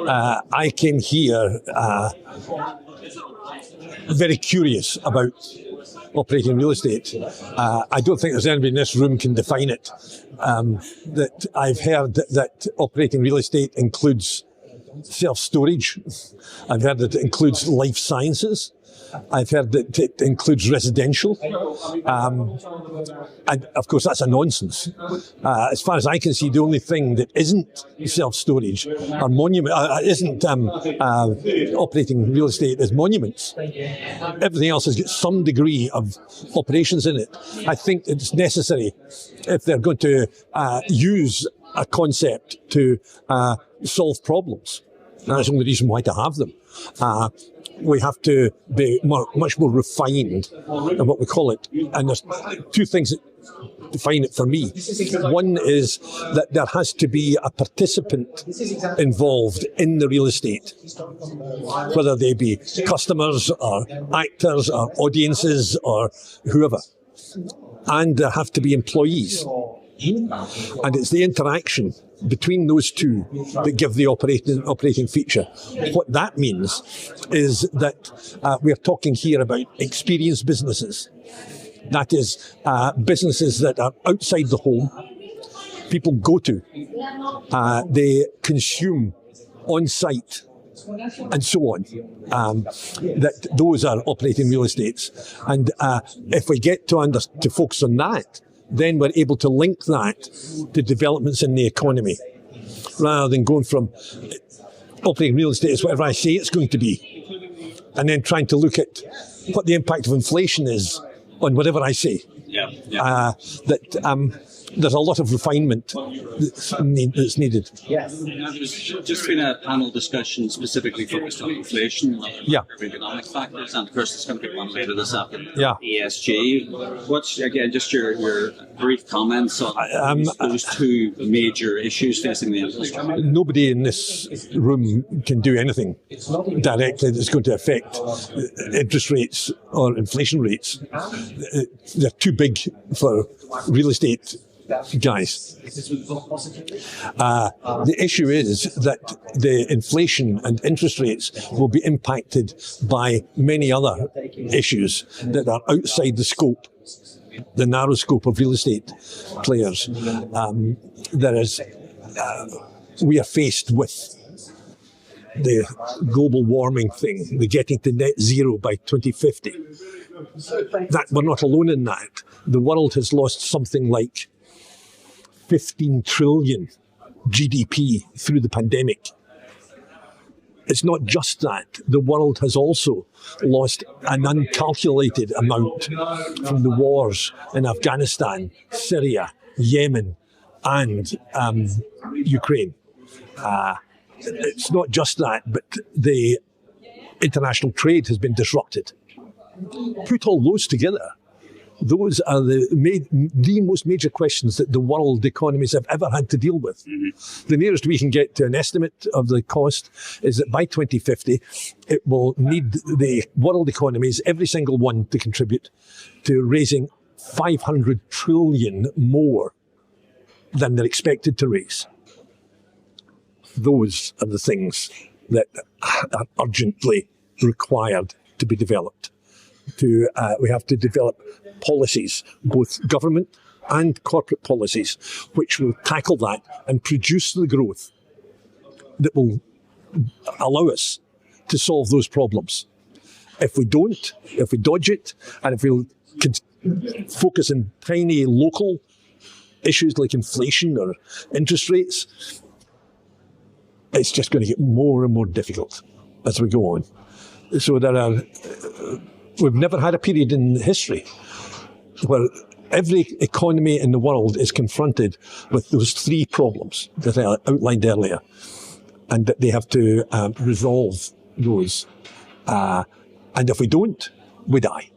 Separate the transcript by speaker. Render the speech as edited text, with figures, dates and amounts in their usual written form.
Speaker 1: I came here very curious about operating real estate. I don't think there's anybody in this room can define it. That I've heard that operating real estate includes self-storage. I've heard that it includes life sciences. I've heard that it includes residential. And of course, that's a nonsense. As far as I can see, the only thing that isn't self-storage or isn't operating real estate is monuments. Everything else has got some degree of operations in it. I think it's necessary if they're going to use a concept to solve problems. And that's the only reason why to have them. We have to be much more refined in what we call it. And there's two things that define it for me. One is that there has to be a participant involved in the real estate, whether they be customers or actors or audiences or whoever. And there have to be employees. And it's the interaction between those two that give the operating feature. What that means is that we're talking here about experienced businesses. That is, businesses that are outside the home, people go to, they consume on site, and so on. That those are operating real estates. And if we get to focus on that, then we're able to link that to developments in the economy, rather than going from operating real estate is whatever I say it's going to be, and then trying to look at what the impact of inflation is on whatever I say. There's a lot of refinement that's needed.
Speaker 2: Yes. There's just been a panel discussion specifically focused on inflation, economic factors, and of course there's going to be one later this afternoon. ESG. What's, again, just your brief comments on those two major issues facing the industry? Nobody
Speaker 1: in this room can do anything directly that's going to affect interest rates or inflation rates. They're too big for real estate guys. The issue is that the inflation and interest rates will be impacted by many other issues that are outside the scope, the narrow scope of real estate players. We are faced with the global warming thing, the getting to net zero by 2050. That we're not alone in that. The world has lost something like 15 trillion GDP through the pandemic. It's not just that. The world has also lost an uncalculated amount from the wars in Afghanistan, Syria, Yemen, and Ukraine. It's not just that, but the international trade has been disrupted. Put all those together, those are the most major questions that the world economies have ever had to deal with. The nearest we can get to an estimate of the cost is that by 2050, it will need the world economies, every single one, to contribute to raising 500 trillion more than they're expected to raise. Those are the things that are urgently required to be developed. We have to develop policies, both government and corporate policies, which will tackle that and produce the growth that will allow us to solve those problems. If we don't, if we dodge it, and if we focus on tiny local issues like inflation or interest rates, it's just going to get more and more difficult as we go on. So we've never had a period in history where every economy in the world is confronted with those three problems that I outlined earlier, and that they have to resolve those. And if we don't, we die.